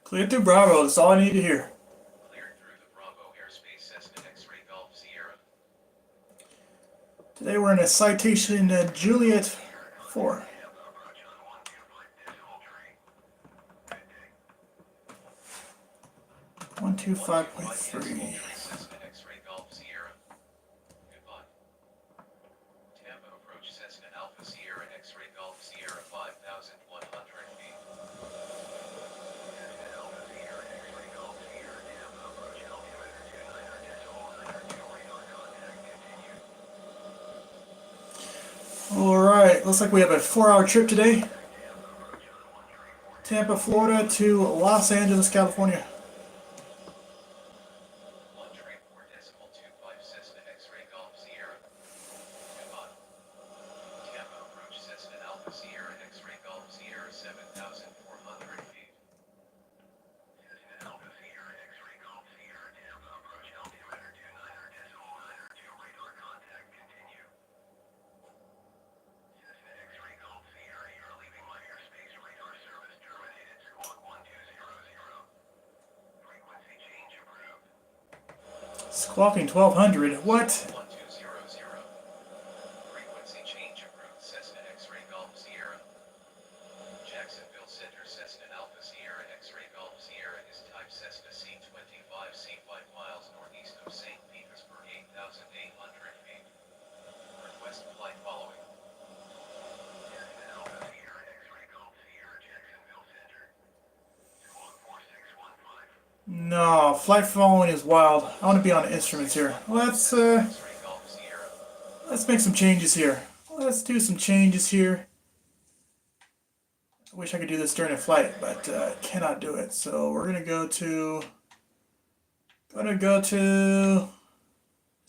Cleared through Bravo, that's all I need to hear. Cleared through the Bravo airspace Cessna X-ray Golf Sierra. Today we're in a citation Juliet 4. 125.3. Cessna X-ray Golf Sierra. Goodbye. Tampa approach Cessna Alpha Sierra X-ray Golf Sierra 5,100 feet. Alright, looks like we have a 4-hour trip today. Tampa, Florida to Los Angeles, California. 134.25 Cessna X-ray Golf Sierra. Goodbye. Tampa approach Cessna Alpha Sierra X-ray Golf Sierra 7,400 feet. Alpha Sierra X-ray Golf Sierra Tampa approach altimeter 290.902 radar contact continue. Cessna X-ray Golf Sierra, you're leaving my airspace. Radar service terminated. Squawk 1200. Frequency change approved. Squawking 1200. What? 1200. Frequency change approved. Cessna X-ray Golf Sierra. Jacksonville Center Cessna Alpha Sierra X-ray Golf Sierra is type Cessna C-25 C 5 miles northeast of St. Petersburg 8,800 feet. Request flight following. Cessna Alpha Sierra X-ray Golf Sierra Jacksonville Center. Squawk 4615. No, flight following is wild. I want to be on the instruments here. X-ray Golf Sierra. Let's make some changes here. Let's do some changes here. I wish I could do this during a flight, but I cannot do it. So we're gonna go to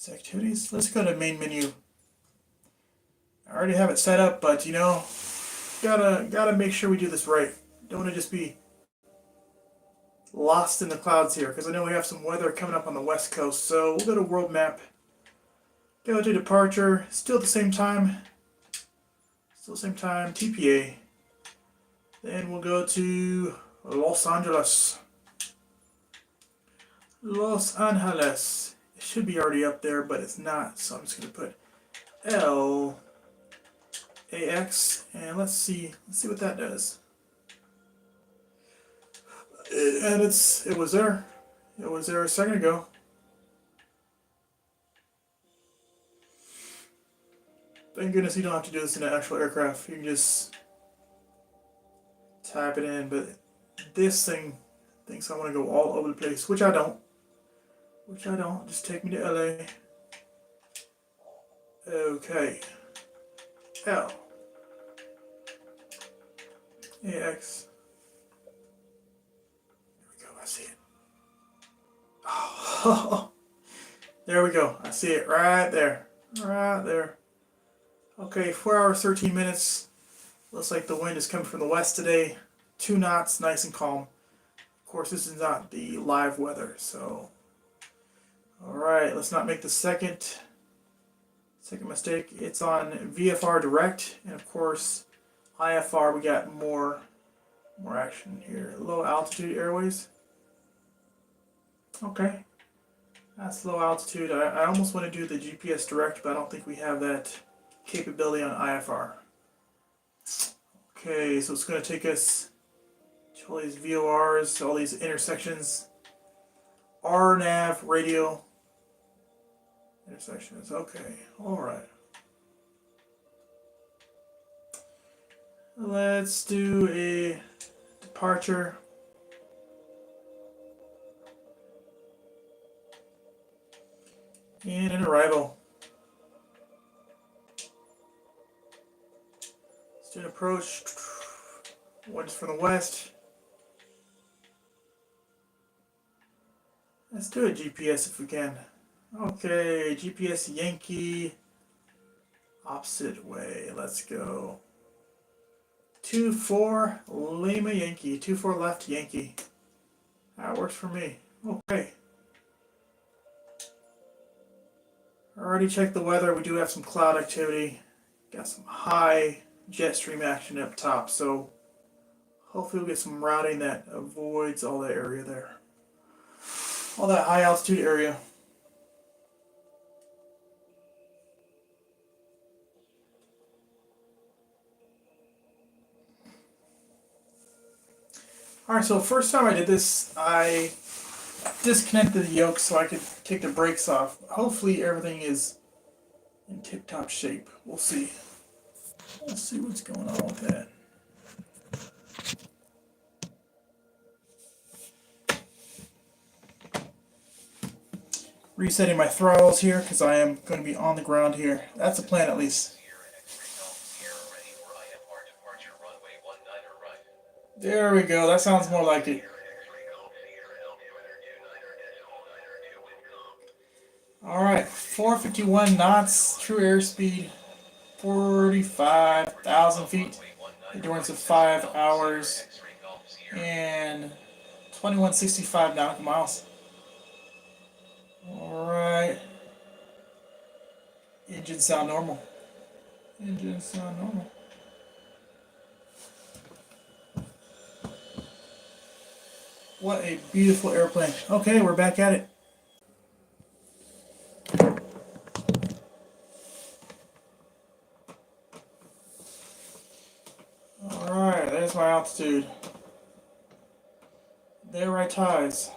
activities. Let's go to main menu. I already have it set up, but you know, gotta make sure we do this right. Don't want to just be lost in the clouds here, because I know we have some weather coming up on the west coast. So we'll go to world map. Go to departure. Still the same time. TPA. Then we'll go to Los Angeles. Los Angeles. It should be already up there, but it's not. So I'm just gonna put LAX, and let's see what that does. And it was there. It was there a second ago. Thank goodness you don't have to do this in an actual aircraft. You can just type it in, but this thing thinks I want to go all over the place, which I don't. Just take me to LA. Okay. L AX. There we go. I see it. Oh, there we go. I see it right there. Right there. Okay, 4 hours, 13 minutes. Looks like the wind is coming from the west today. 2 knots, nice and calm. Of course, this is not the live weather, so. Alright, let's not make the second mistake. It's on VFR direct, and of course, IFR, we got more action here. Low altitude airways. Okay. That's low altitude. I almost want to do the GPS direct, but I don't think we have that capability on IFR. Okay, so it's going to take us to all these VORs, all these intersections. RNAV radio intersections. Okay, alright. Let's do a departure. And an arrival. Let's do an approach. One's from the west. Let's do a GPS if we can. Okay, GPS Yankee. Opposite way. Let's go. 2-4 Lima Yankee. 2-4 left Yankee. That works for me. Okay. Already checked the weather. We do have some cloud activity. Got some high jet stream action up top. So Hopefully we'll get some routing that avoids all that area there. All that high altitude area. Alright, so first time I did this, I disconnected the yoke so I could take the brakes off. Hopefully everything is in tip-top shape. We'll see. We'll see what's going on with that. Resetting my throttles here because I am going to be on the ground here. That's the plan at least. There we go. That sounds more like it. Alright, 451 knots, true airspeed, 45,000 feet, endurance of 5 hours, and 2165 nautical miles. Alright. Engines sound normal. Engines sound normal. What a beautiful airplane. Okay, we're back at it. Alright, there's my altitude. There are ties.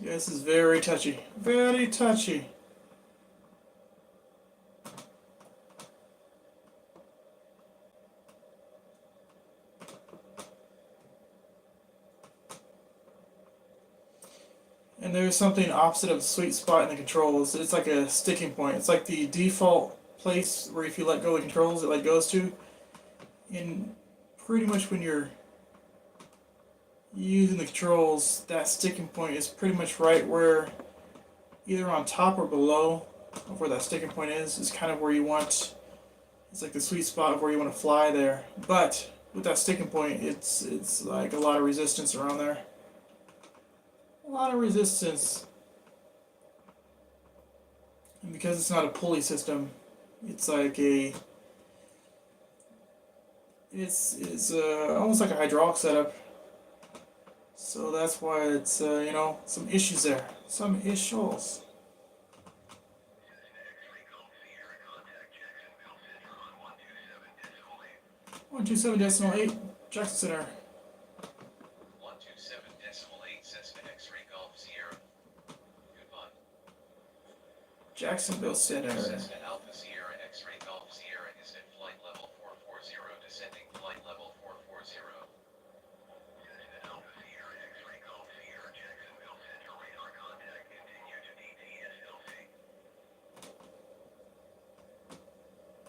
Yeah, this is very touchy. Very touchy. And there's something opposite of the sweet spot in the controls. It's like a sticking point. It's like the default place where if you let go of the controls, it goes to. And pretty much when you're using the controls, that sticking point is pretty much right where, either on top or below of where that sticking point is kind of where you want. It's like the sweet spot of where you want to fly there. But with that sticking point, it's like a lot of resistance around there. A lot of resistance. And because it's not a pulley system, it's like it's almost like a hydraulic setup. So that's why it's some issues there. Some issues. One two seven decimal eight, Jackson Center. 127.8 Cessna X-ray Golf Sierra. Goodbye. Jacksonville Center. Cessna Alpha Sierra X-ray Golf Sierra is at flight level 440, descending flight level 440. Cessna Alpha Sierra X-ray Golf Sierra Jacksonville Center radar contact continue to DTSLC.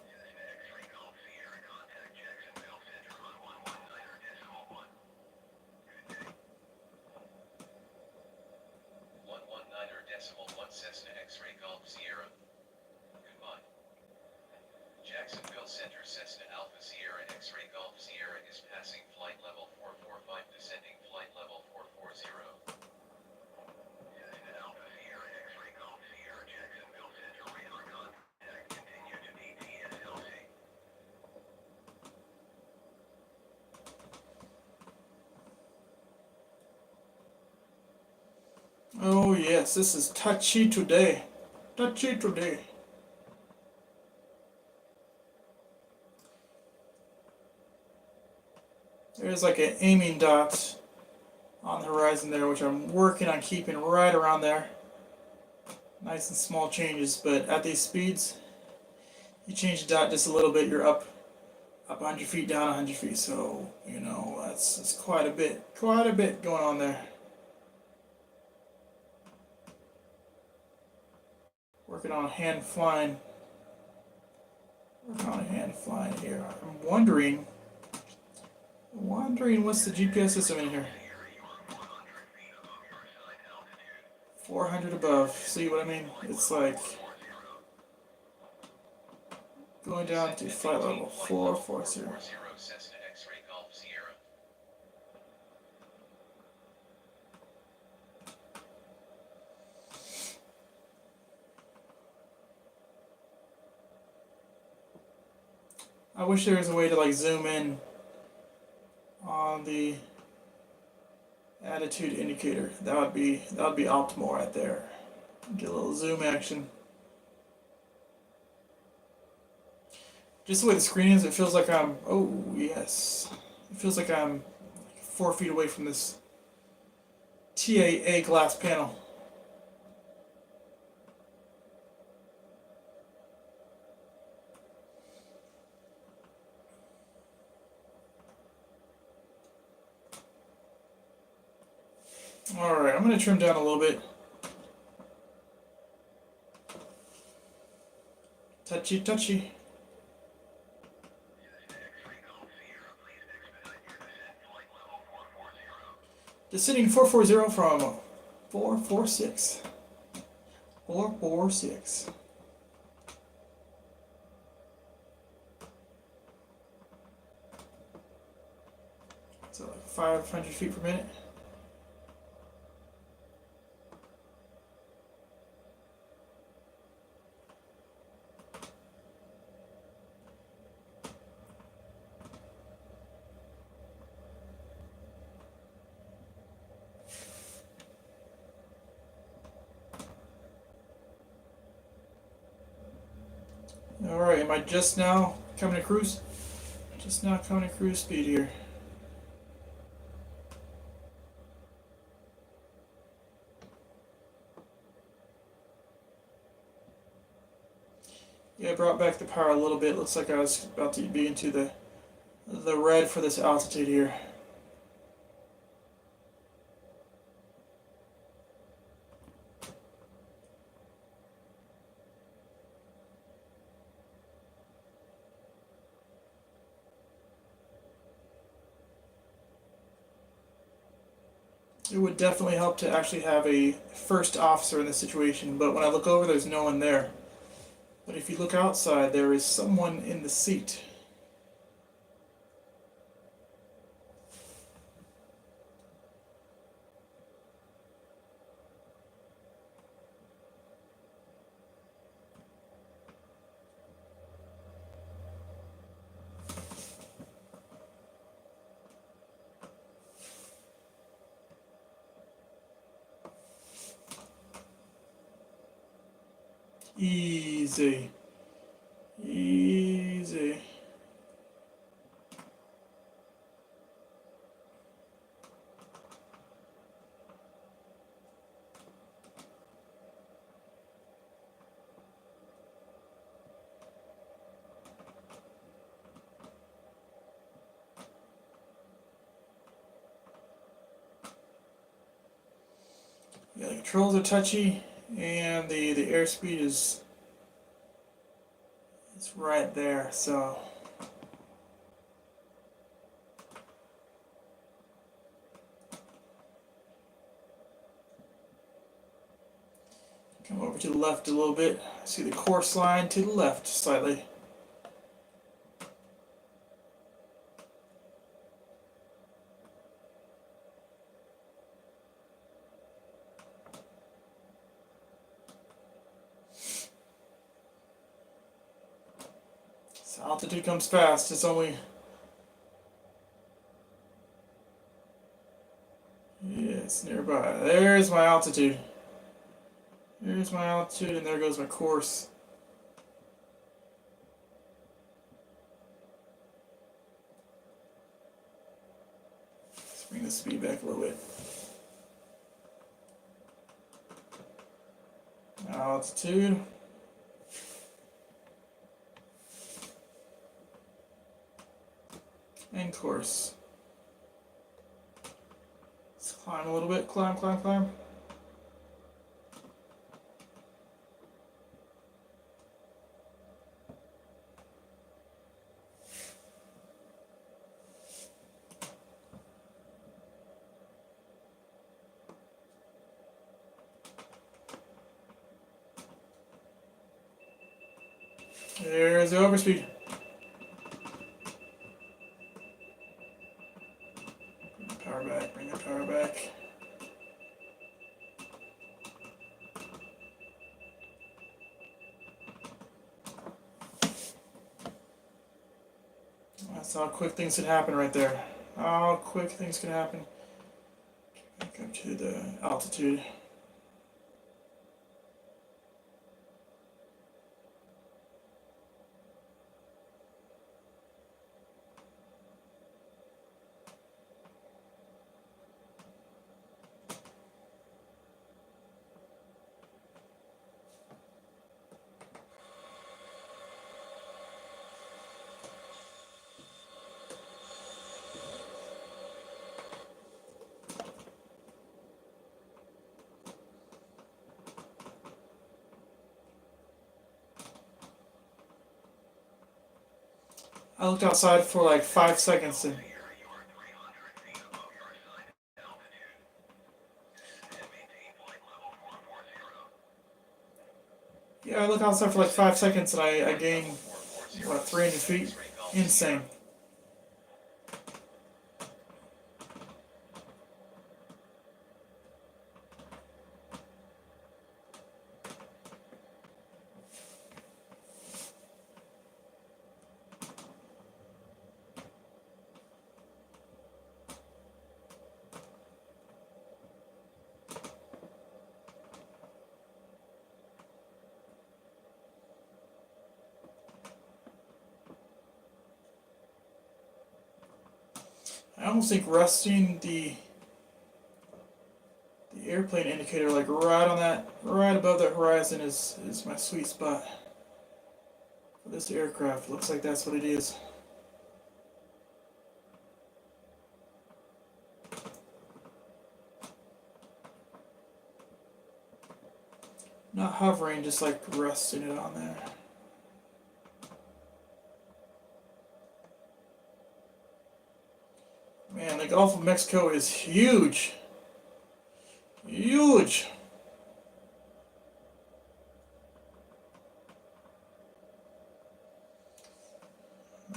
Cessna X-ray Golf Sierra contact Jacksonville Center on 119.1. Good day. 119.1 Cessna X-ray Golf Sierra. Goodbye. Jacksonville Center Cessna Alpha Sierra X-ray Golf Sierra is passing flight level 445, descending flight level 440. Cessna Alpha Sierra X-ray Golf Sierra Jacksonville Center radar contact continue to DTSLC. Oh yes, this is touchy today. Touchy today. There's like an aiming dot on the horizon there, which I'm working on keeping right around there. Nice and small changes, but at these speeds, you change the dot just a little bit, you're up 100 feet, down 100 feet. So that's quite a bit going on there. Working on hand flying. Working on hand flying here. I'm wondering what's the GPS system in here. 400 above. See what I mean? It's like going down to flight level 440. I wish there was a way to like zoom in on the attitude indicator. That would be optimal right there. Get a little zoom action. Just the way the screen is, it feels like I'm. Oh yes, it feels like I'm 4 feet away from this TAA glass panel. Alright, I'm going to trim down a little bit. Touchy, touchy. Descending 440 from 446. 446. So like 500 feet per minute. Alright, am I just now coming to cruise? Just now coming to cruise speed here. Yeah, I brought back the power a little bit. Looks like I was about to be into the red for this altitude here. It would definitely help to actually have a first officer in this situation, but when I look over, there's no one there. But if you look outside, there is someone in the seat. Easy. Easy. Yeah, the controls are touchy, and the airspeed is it's right there. So come over to the left a little bit. See the course line to the left slightly. So altitude comes fast. It's only it's nearby. There's my altitude. There's my altitude, and there goes my course. Let's bring the speed back a little bit. Altitude. And course. Let's climb a little bit. Climb, climb, climb. There's the overspeed. Bring the power back, bring the power back. how quick things can happen right there. How quick things can happen. Back up to the altitude. I looked outside for like 5 seconds and yeah, I look outside for like 5 seconds and I gain what 300 feet. Insane. I almost think resting the airplane indicator like right on that, right above the horizon is my sweet spot for this aircraft. Looks like that's what it is. Not hovering, just like resting it on there. Man, the Gulf of Mexico is huge. Huge.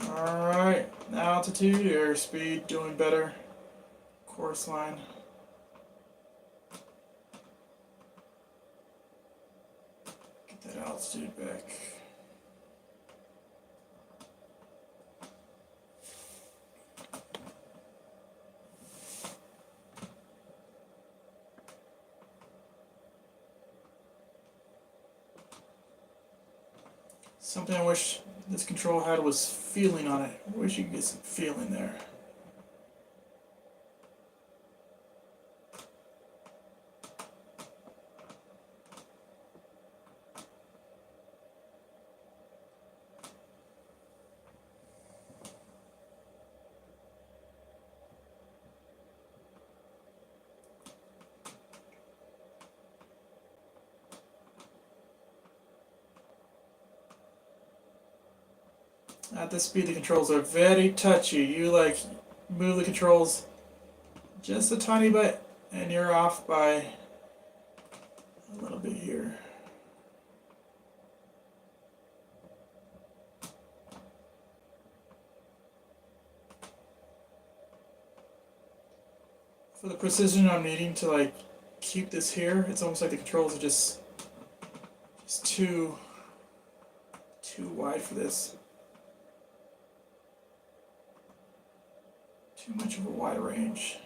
Alright, altitude, airspeed, doing better. Course line. Get that altitude back. Something I wish this control had was feeling on it. I wish you could get some feeling there. At this speed, the controls are very touchy. You like move the controls just a tiny bit, and you're off by a little bit here. For the precision I'm needing to like keep this here, it's almost like the controls are just too wide for this. Too much of a wide range.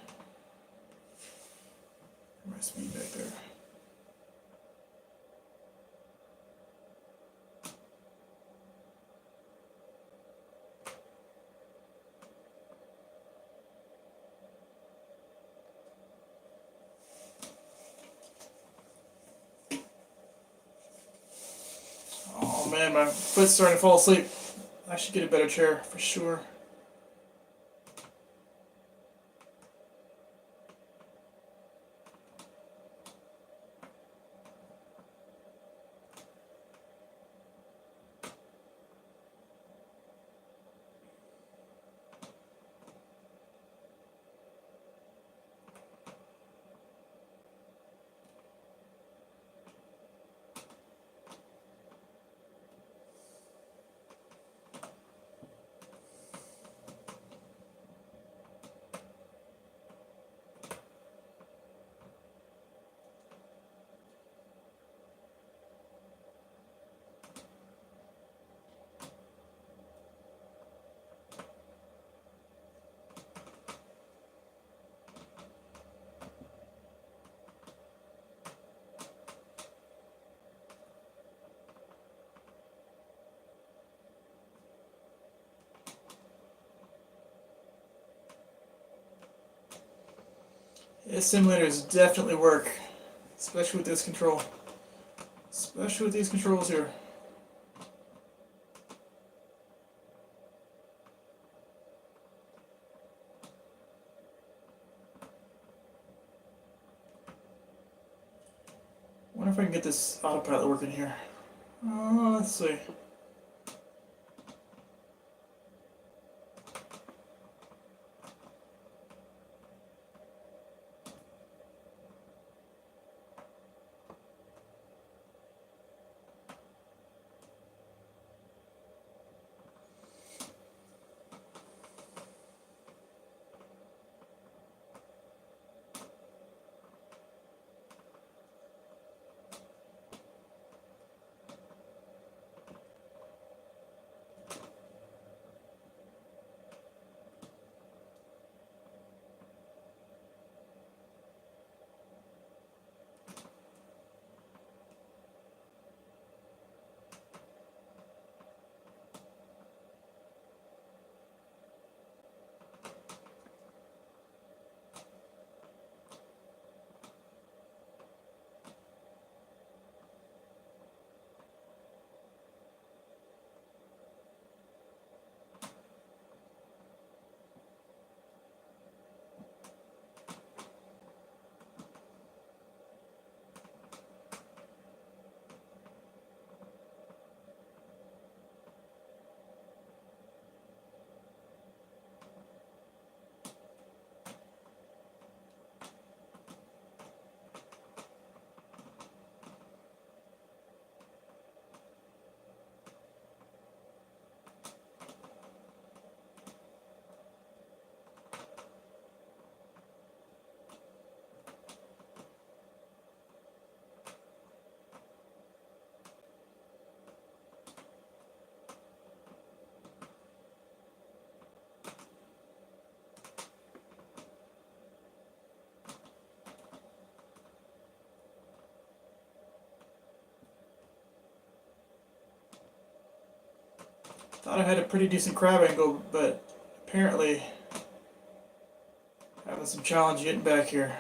My speed back there. Oh man, my foot's starting to fall asleep. I should get a better chair for sure. This simulators definitely work, especially with this control. Especially with these controls here. Wonder if I can get this autopilot working here. Let's see. Thought I had a pretty decent crab angle, but apparently having some challenge getting back here.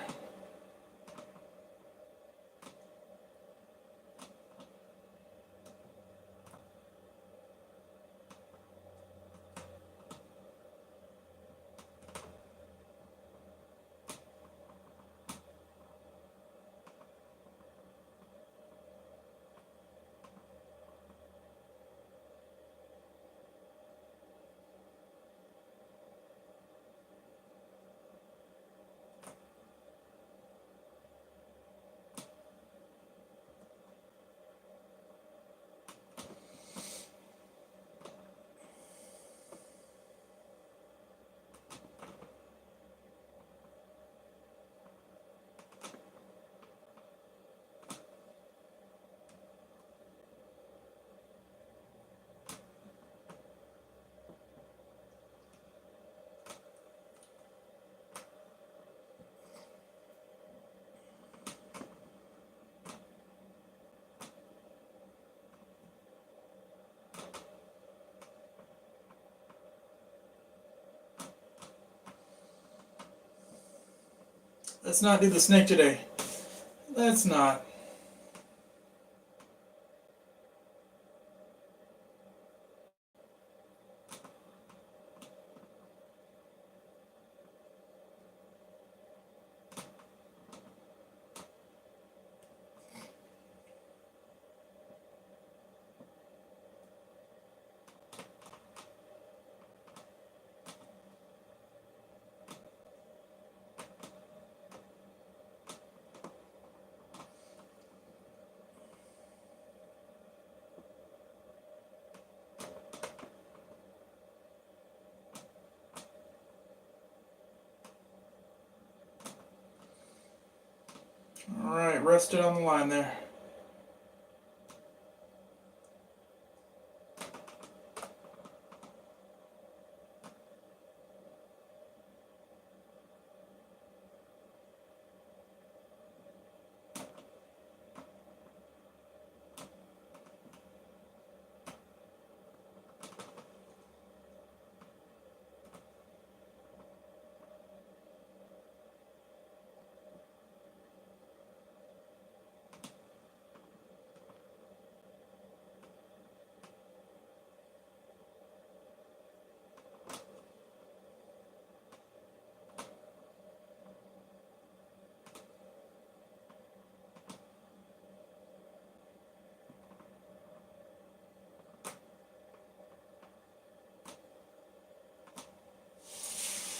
Let's not do the snake today. Let's not. Alright, rested on the line there.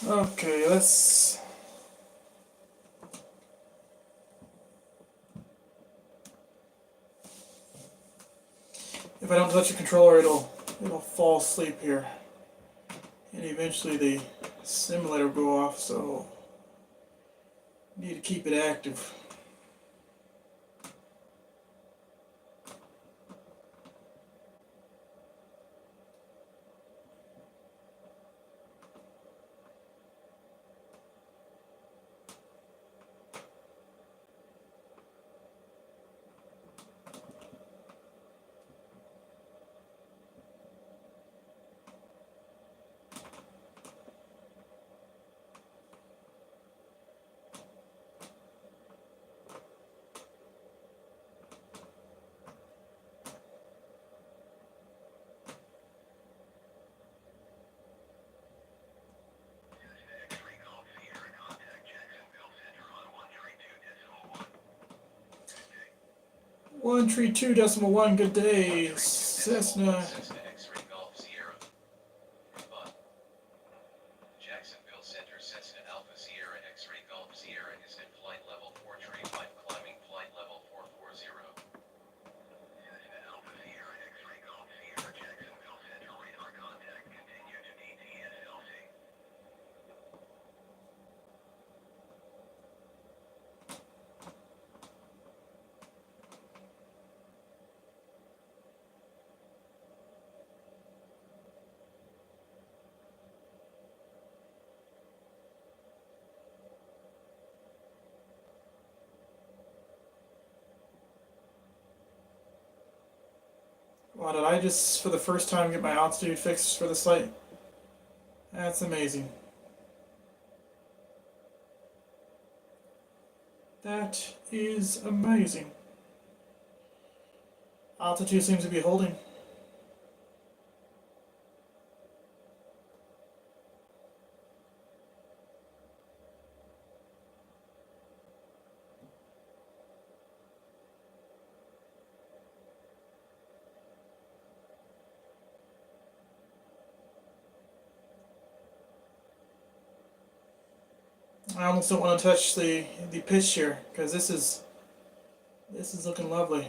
Okay, let's. If I don't touch the controller, it'll fall asleep here, and eventually the simulator will go off. So need to keep it active. X-ray Golf Sierra, contact Jacksonville Center on 132.1. 132.1. Good day, Cessna. Cessna X-ray Golf Sierra. Goodbye. Jacksonville Center Cessna Alpha Sierra X-ray Golf Sierra is at flight level 4 tree 5 climbing flight level 440. Cessna Alpha Sierra X-ray Golf Sierra Jacksonville Center radar contact continue to DTSLC. Wow, did I just, for the first time, get my altitude fixed for the site? That's amazing. That is amazing. Altitude seems to be holding. I almost don't want to touch the pitch here because this is looking lovely.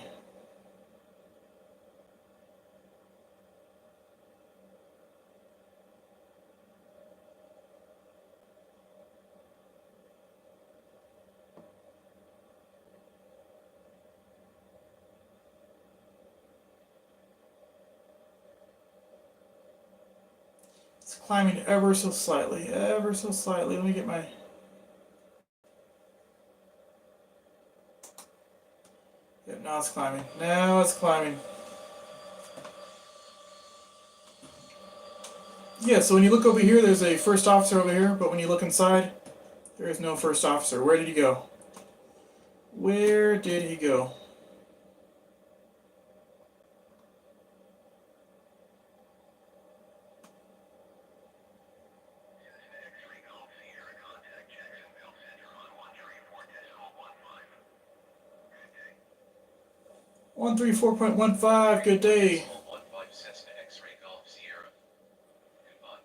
It's climbing ever so slightly, ever so slightly. Let me get my. Yep, now it's climbing. Now it's climbing. Yeah, so when you look over here, there's a first officer over here, but when you look inside, there is no first officer. Where did he go? Where did he go? Cessna X-ray Golf Sierra, contact Jacksonville Center on 134.15. Good day. 134.15. Good day. 15 Cessna X-ray Golf Sierra. Goodbye.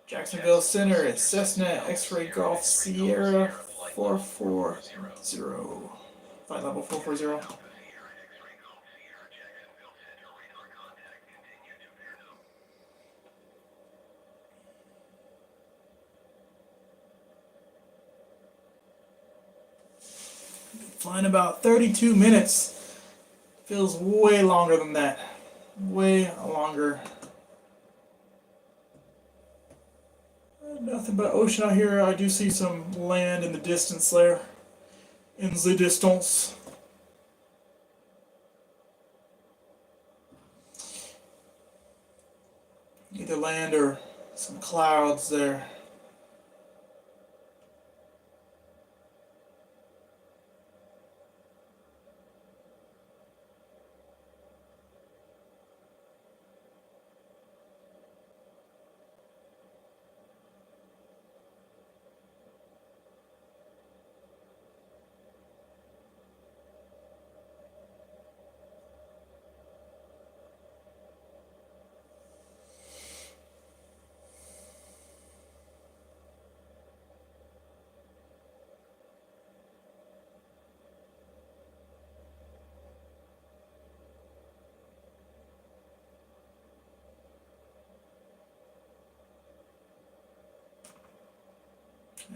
Jacksonville Center is Cessna X-ray Golf Sierra 440. Flight level 440. Alpha Sierra X-ray Golf Sierra Jacksonville Center radar contact continue to Verno. Flying about 32 minutes. Feels way longer than that. Way longer. Nothing but ocean out here. I do see some land in the distance there. In the distance. Either land or some clouds there.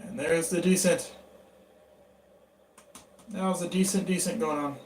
And there's the descent. Now's the descent going on.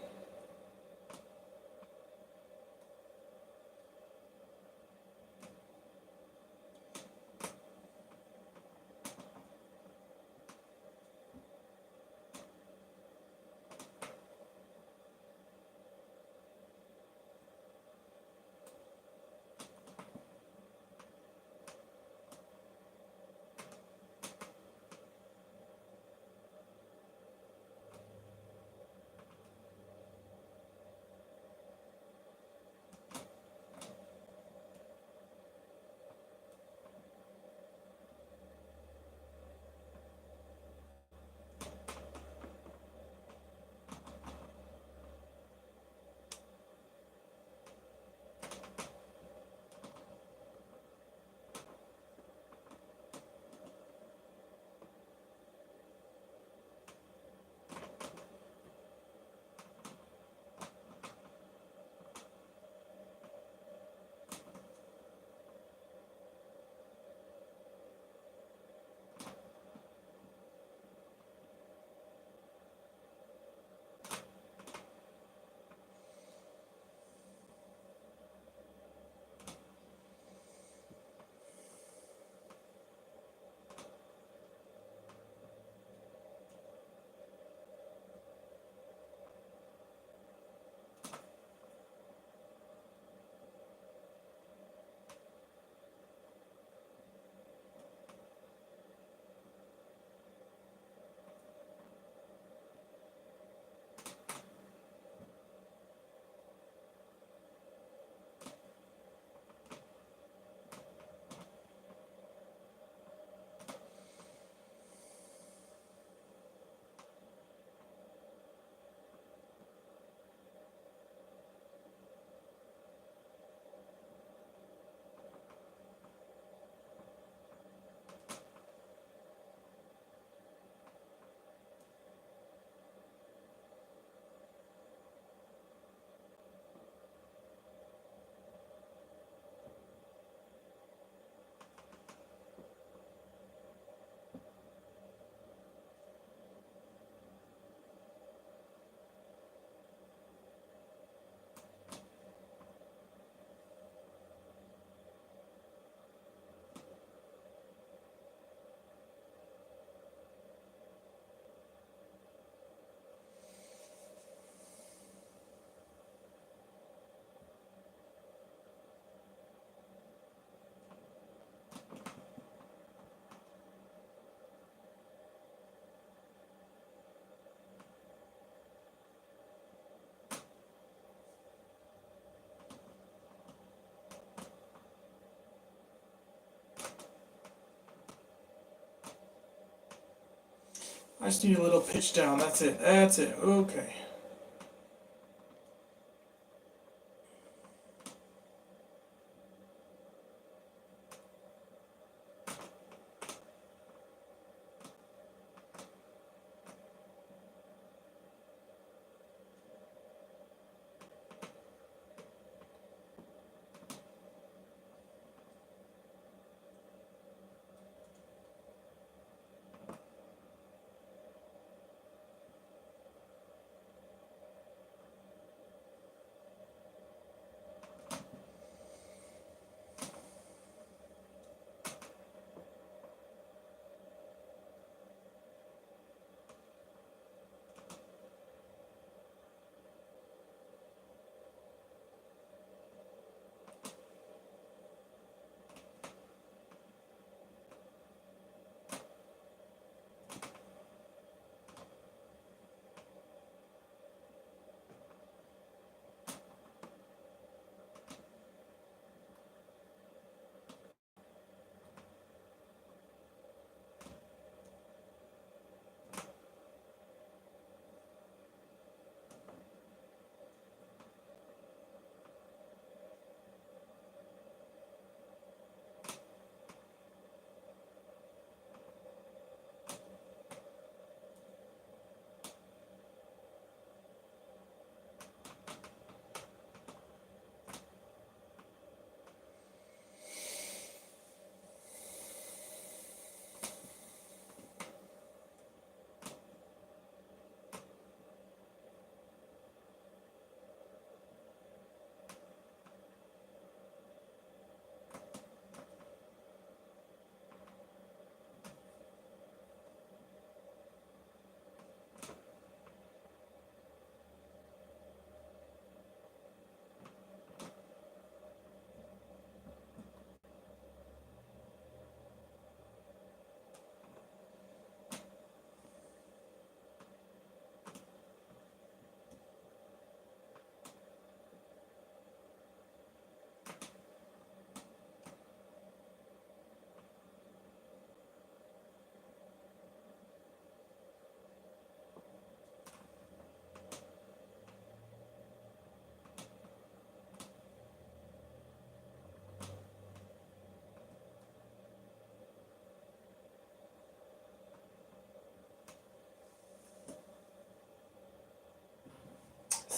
I just need a little pitch down. That's it. That's it. Okay.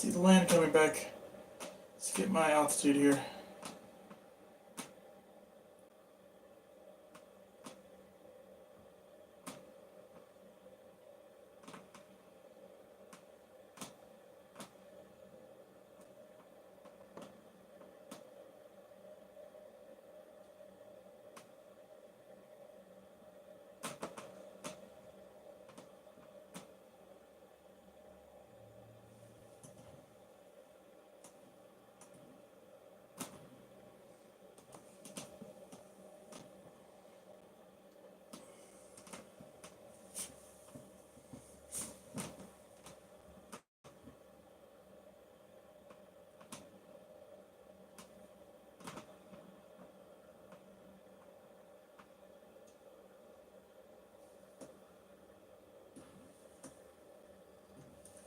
See the land coming back. Let's get my altitude here.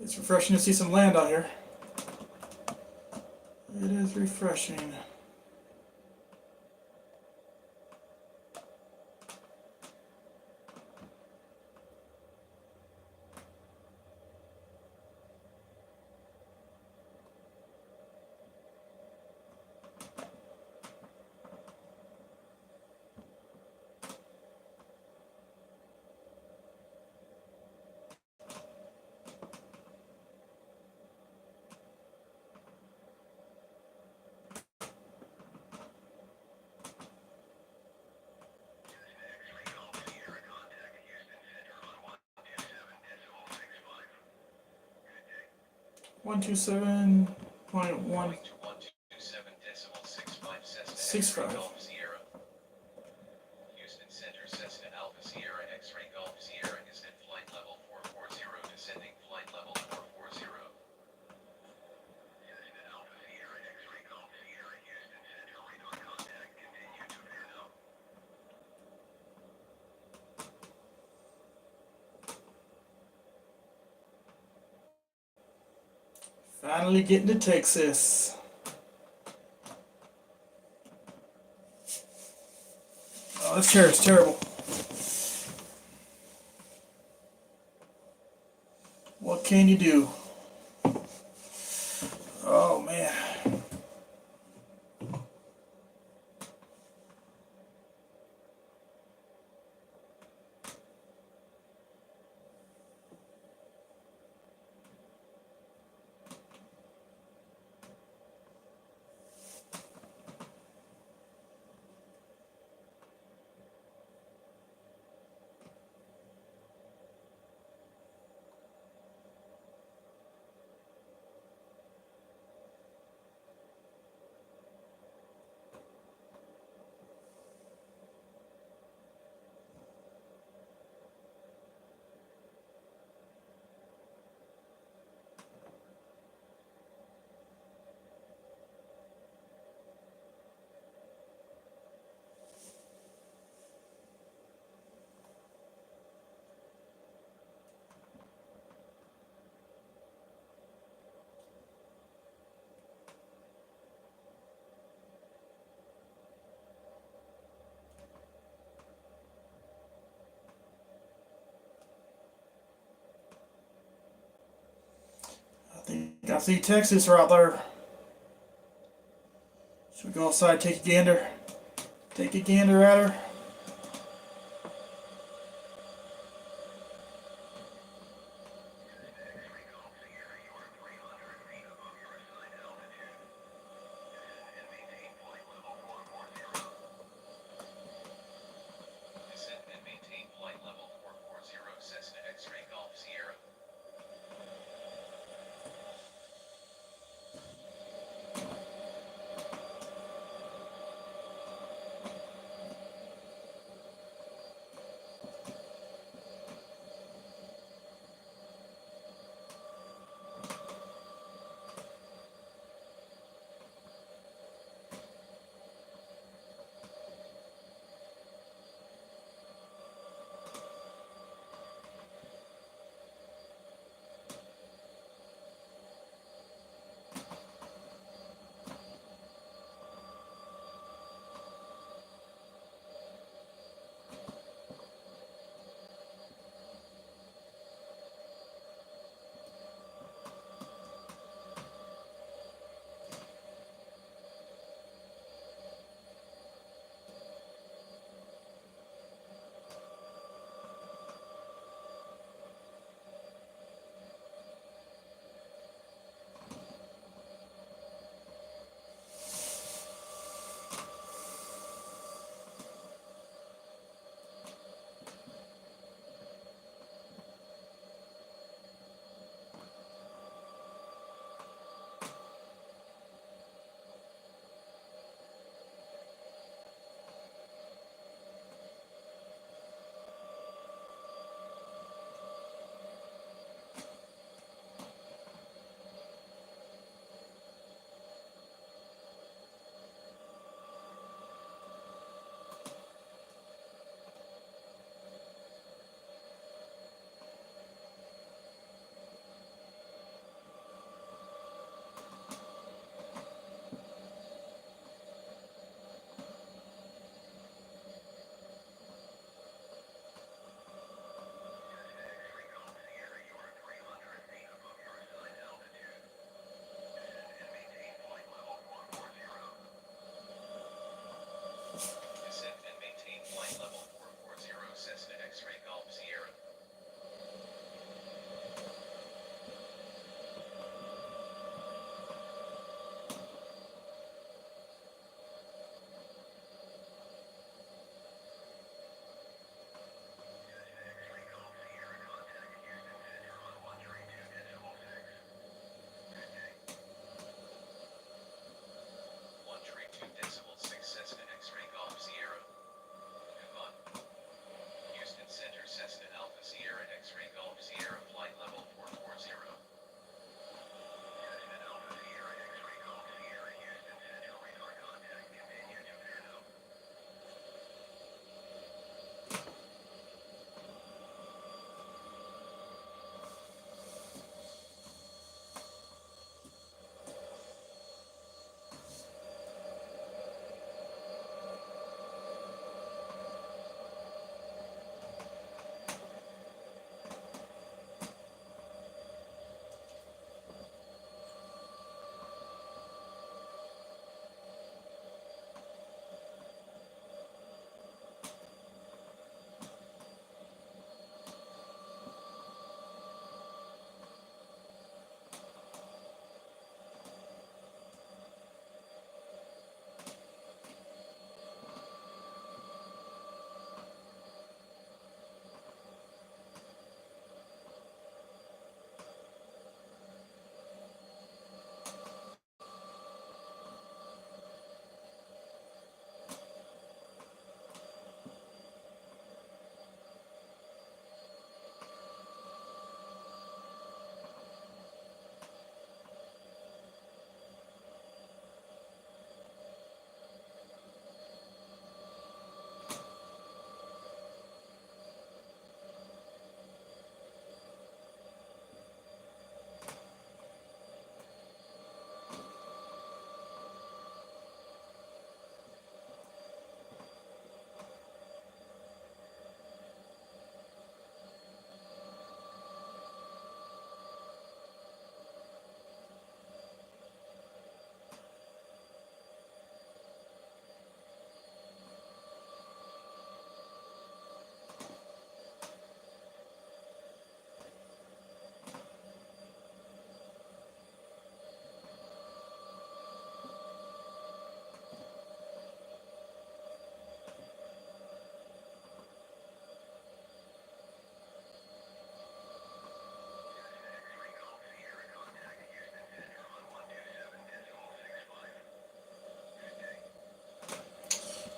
It's refreshing to see some land out here. It is refreshing. X-ray Golf Sierra contact Houston Center on 127.65. Good day. 127.165. Going to 127.65 Cessna X-ray Golf Sierra. Houston Center Cessna Alpha Sierra X-ray Golf Sierra is at flight level 440 descending flight level 440. Cessna Alpha Sierra X-ray Golf Sierra Houston Center radar contact continue to bear now. Finally getting to Texas. Oh, this chair is terrible. What can you do? Oh man. I think I see Texas right there. Should we go outside, take a gander? Take a gander at her. X-ray Golf Sierra, you are 300 feet above your assigned altitude. Descend and maintain flight level 440. Descend and maintain flight level 440 Cessna X-ray Golf Sierra.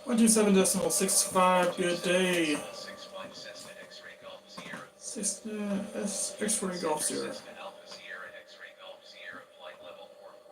127.65. Good day. 65 Cessna X-Ray Golf Sierra. Cessna X-Ray Golf Sierra. Cessna Alpha Sierra X-Ray Golf Sierra flight level 440.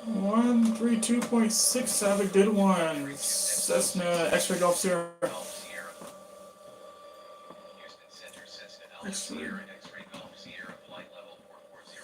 One 132.6. Have a good one. Cessna X-Ray Golf Sierra. Golf Sierra. Houston Center Cessna Alpha X-ray. Sierra X-Ray Golf Sierra flight level 440.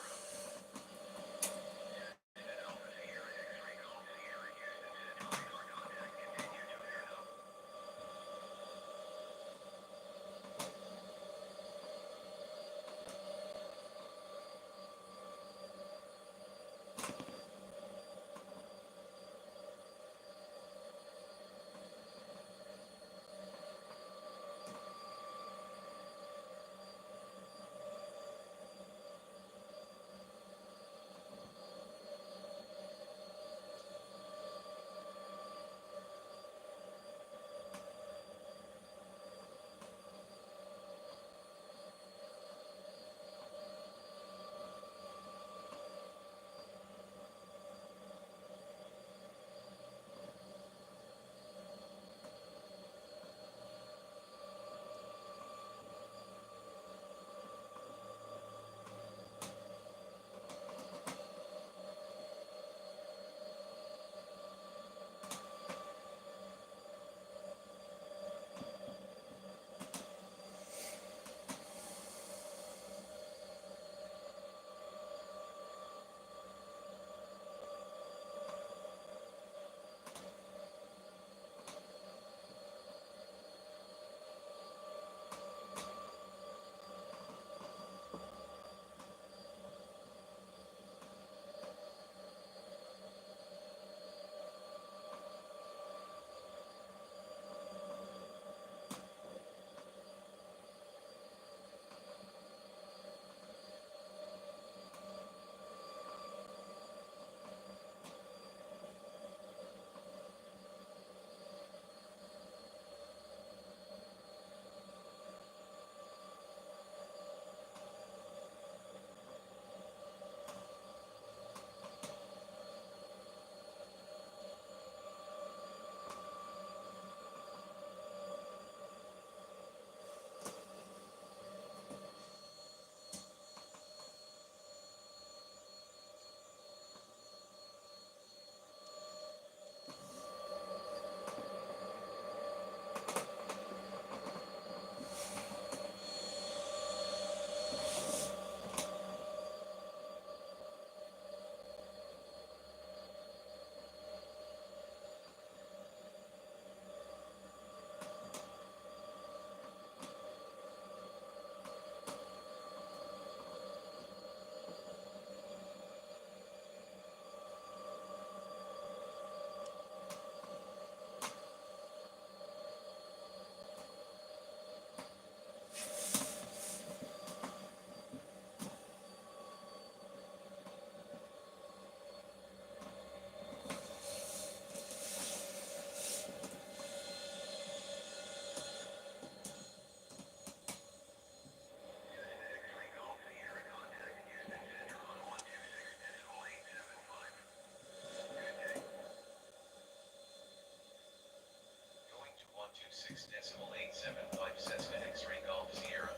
6.875 Cessna X-Ray Golf Sierra.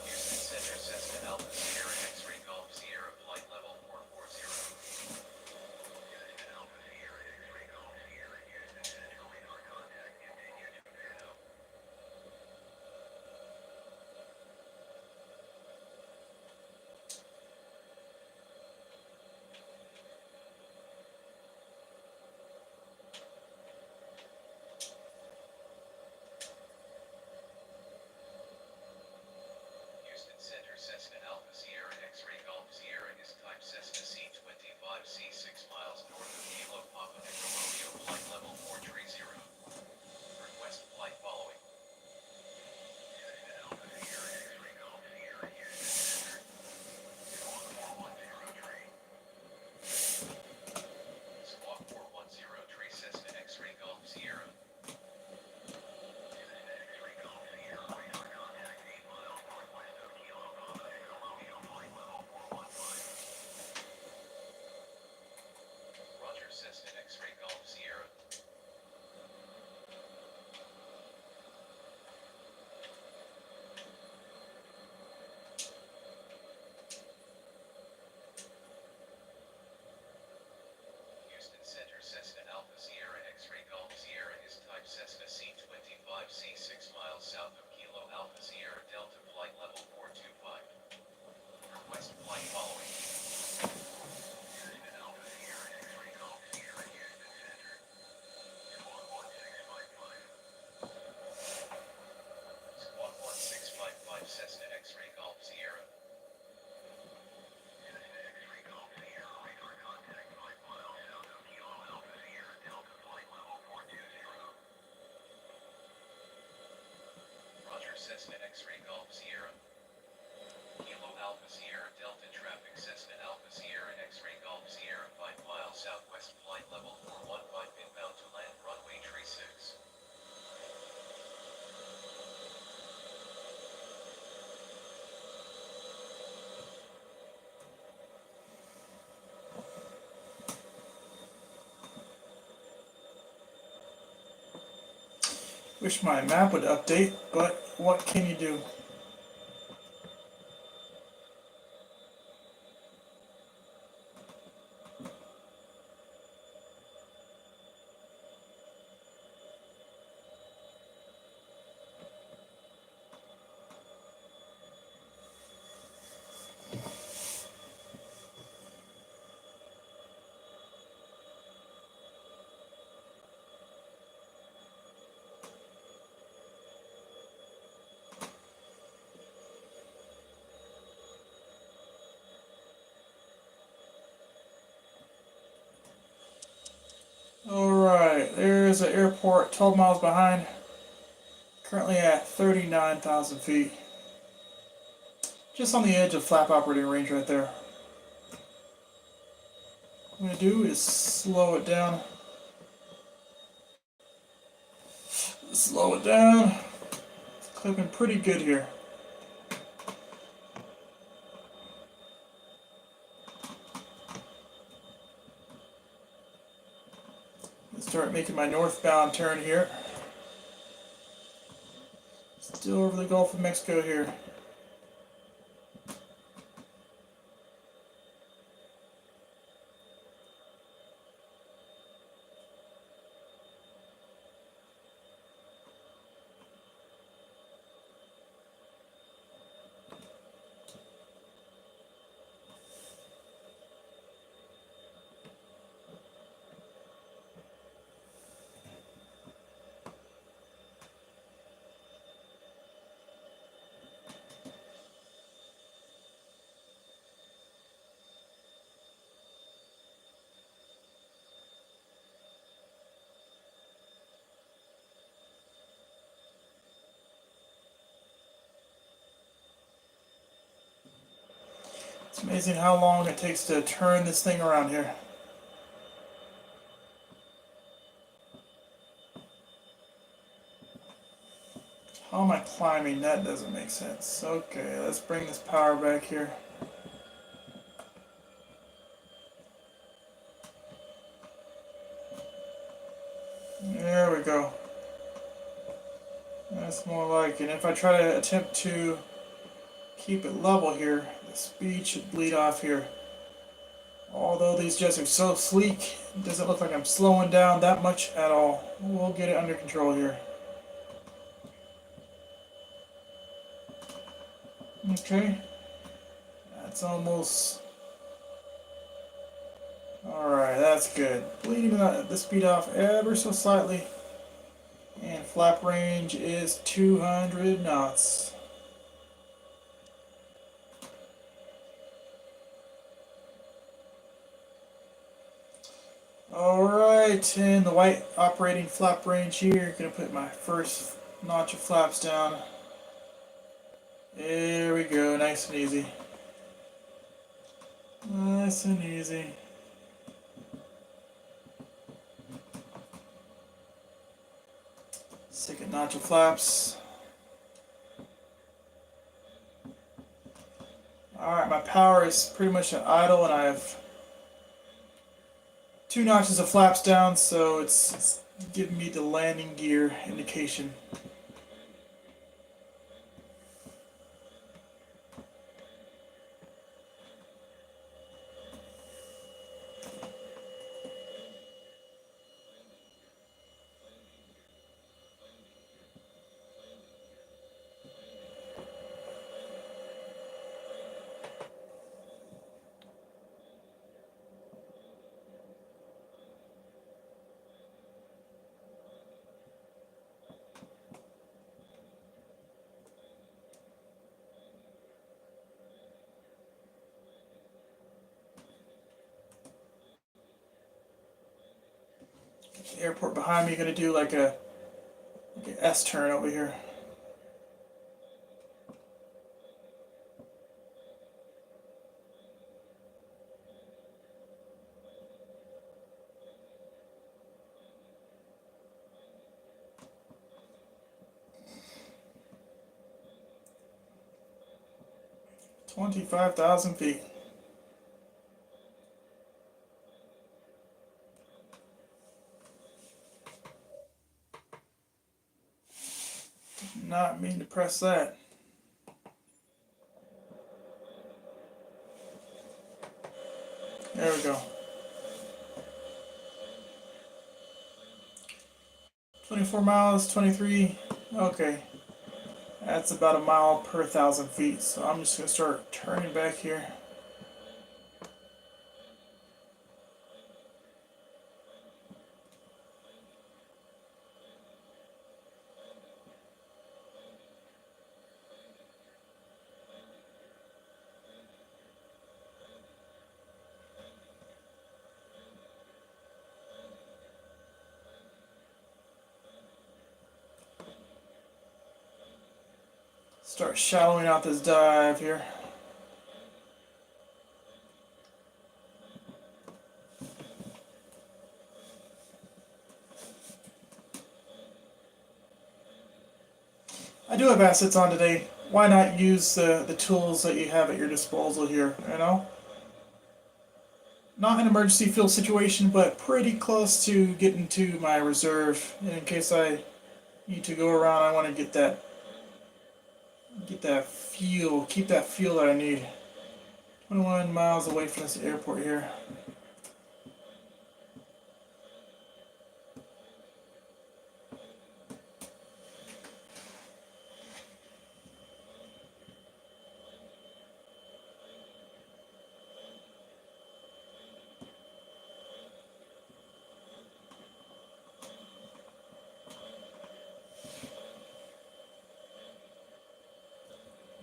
Houston Center Cessna Alpha Sierra X-Ray Golf Sierra flight level 440. Houston Alpha Sierra X-Ray Golf Sierra Houston Center radar contact continue to pick up. Houston Center Cessna Alpha Sierra X-Ray Golf Sierra is type Cessna C-25C 6 miles north of Kilo Papa Echo Romeo flight level 430. Request flight following. Houston Alpha Sierra X-Ray Golf Sierra Houston Center. 4110 Squawk 410 Tree Cessna X-Ray Golf Sierra. Cessna X-Ray Golf Sierra radar contact 8 miles northwest of Kilo Papa Echo Romeo flight level 415. Roger Cessna X-Ray Golf Sierra. Houston Center Cessna Alpha Sierra X-Ray Golf Sierra is type Cessna C-25C 6 miles south of Kilo Alpha Sierra Delta flight level 425. Request flight following. Houston Alpha Sierra X-Ray Golf Sierra Houston Center. 1655. Squawk 1655 Cessna X-Ray Golf Sierra. Cessna X-Ray Golf Sierra radar contact 5 miles south of Kilo Alpha Sierra Delta flight level 420. Roger Cessna X-Ray Golf Sierra. Kilo Alpha Sierra Delta traffic Cessna Alpha Sierra X-Ray Golf Sierra 5 miles southwest flight level 415 inbound to land runway 36. Wish my map would update, but what can you do? Alright, there's an airport 12 miles behind. Currently at 39,000 feet. Just on the edge of flap operating range right there. What I'm going to do is slow it down. Slow it down. It's clipping pretty good here. Start making my northbound turn here. Still over the Gulf of Mexico here. It's amazing how long it takes to turn this thing around here. How am I climbing? That doesn't make sense. Okay, let's bring this power back here. There we go. That's more like it. If I try to attempt to keep it level here, the speed should bleed off here. Although these jets are so sleek, it doesn't look like I'm slowing down that much at all. We'll get it under control here. Okay, that's almost... Alright, that's good. Bleeding the speed off ever so slightly. And flap range is 200 knots. Alright, in the white operating flap range here, gonna put my first notch of flaps down. There we go, nice and easy. Nice and easy. Second notch of flaps. Alright, my power is pretty much at idle and I have 2 notches of flaps down, so it's giving me the landing gear indication. The airport behind me gonna do like a S turn over here. $25,000 feet. Did not mean to press that. There we go. 24 miles, 23. Okay. That's about a mile per 1,000 feet. So I'm just going to start turning back here. Start shallowing out this dive here. I do have assets on today. Why not use the tools that you have at your disposal here, you know? Not an emergency fuel situation, but pretty close to getting to my reserve. And in case I need to go around, I want to get that fuel, keep that fuel that I need. 21 miles away from this airport here.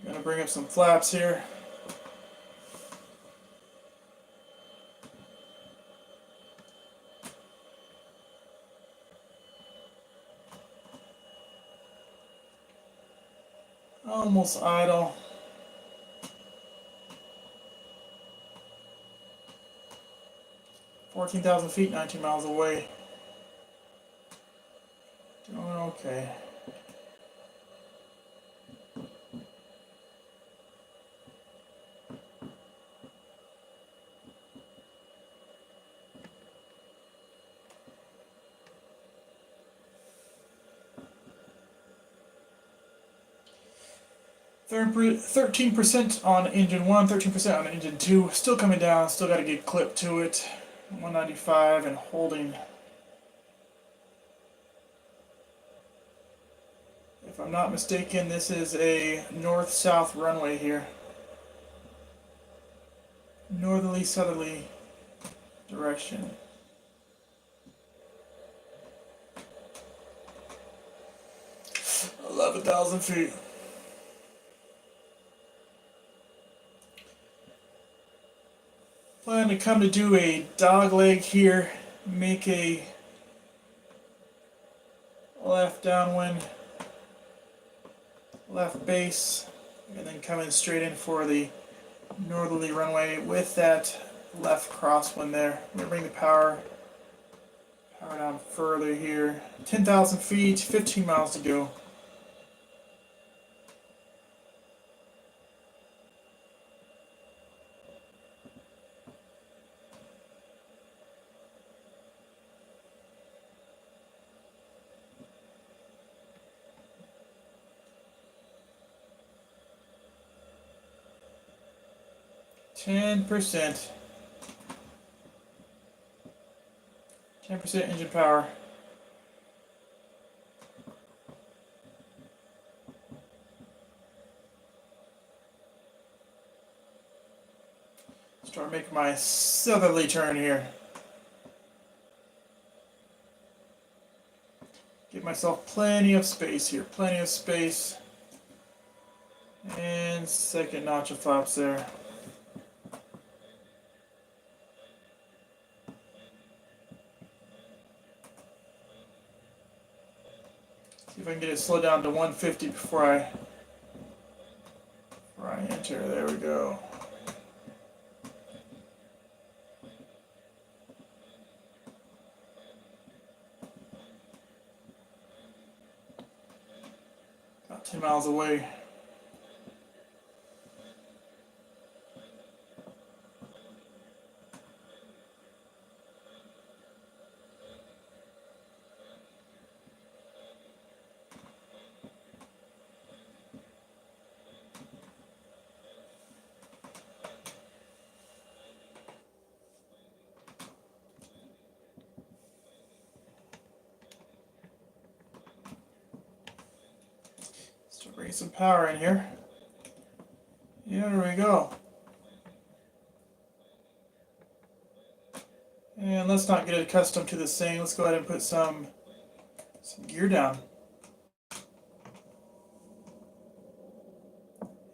Gonna bring up some flaps here. Almost idle. $14,000 feet, 19 miles away. Doing okay. 13% on engine 1, 13% on engine 2. Still coming down, still got to get clipped to it. 195 and holding. If I'm not mistaken, this is a north-south runway here. Northerly-southerly direction. 11,000 feet. Plan to come to do a dog leg here, make a left downwind, left base, and then come in straight in for the northerly runway with that left crosswind there. I'm going to bring the power down further here. 10,000 feet, 15 miles to go. Ten percent engine power. Start making my southerly turn here. Give myself plenty of space here, plenty of space. And second notch of flaps there. See if I can get it slowed down to 150 before I enter. There we go. About 10 miles away. Start bringing some power in here. Yeah, there we go. And let's not get accustomed to this thing. Let's go ahead and put some gear down.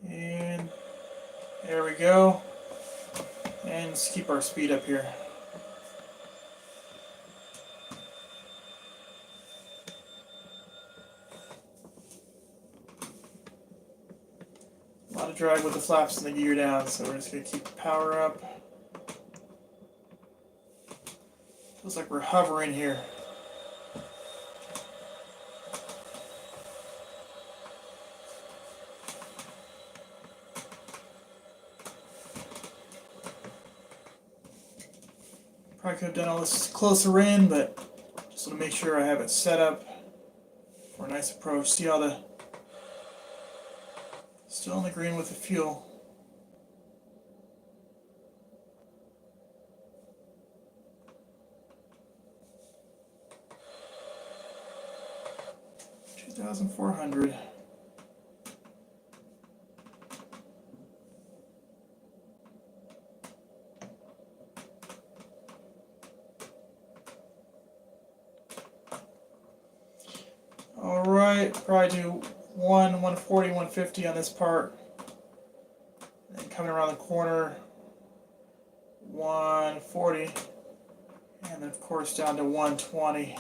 And there we go. And let's keep our speed up here. A lot of drag with the flaps and the gear down, so we're just going to keep the power up. Feels like we're hovering here. Probably could have done all this closer in, but just want to make sure I have it set up for a nice approach. See how the still on the green with the fuel. $2,400. All right, probably do 140, 150 on this part. Then coming around the corner, 140. And then of course down to 120.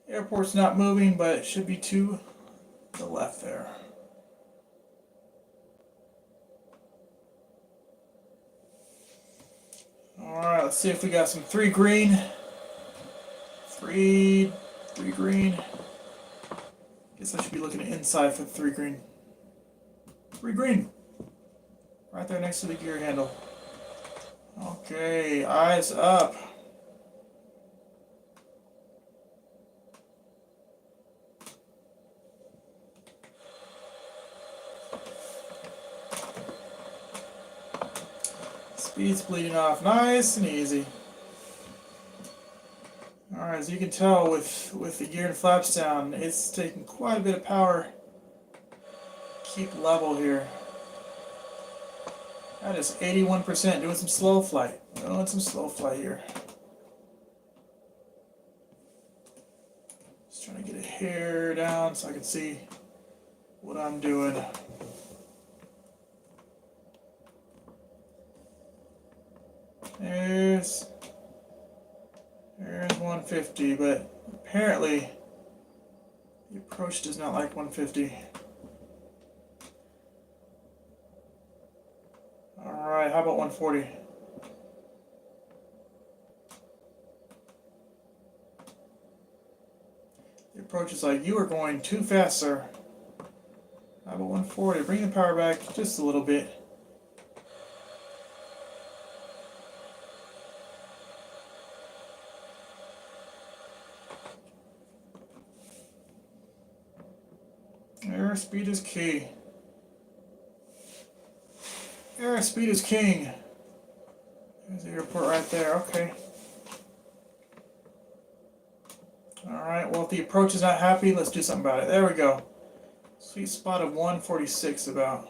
Airport's not moving, but it should be to the left there. Alright, let's see if we got some 3 green. 3 green. Guess I should be looking inside for 3 green. 3 green. Right there next to the gear handle. Okay, eyes up. Speed's bleeding off nice and easy. Alright, as you can tell with the gear and flaps down, it's taking quite a bit of power to keep level here. That is 81%, doing some slow flight. Doing some slow flight here. Just trying to get a hair down so I can see what I'm doing. There's 150, but apparently the approach does not like 150. Alright, how about 140? The approach is like, you are going too fast, sir. How about 140? Bring the power back just a little bit. Airspeed is key. Airspeed is king. There's the airport right there, okay. Alright, well if the approach is not happy, let's do something about it. There we go. Sweet spot of 146 about.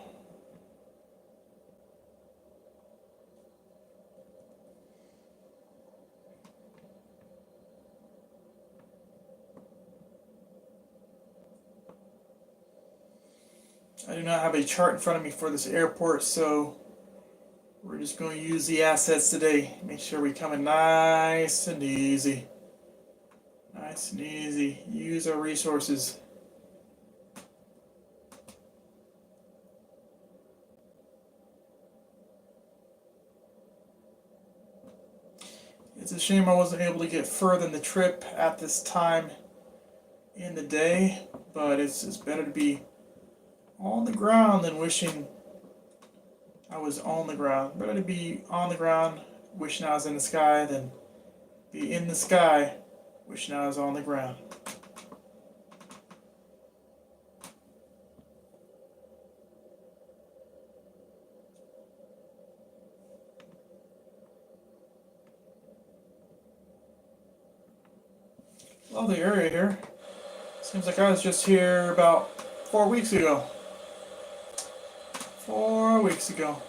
I do not have a chart in front of me for this airport, so we're just going to use the assets today. Make sure we come in nice and easy. Nice and easy. Use our resources. It's a shame I wasn't able to get further in the trip at this time in the day, but it's better to be on the ground than wishing I was on the ground. Better to be on the ground wishing I was in the sky than be in the sky wishing I was on the ground. Lovely area here. Seems like I was just here about 4 weeks ago. 4 weeks ago.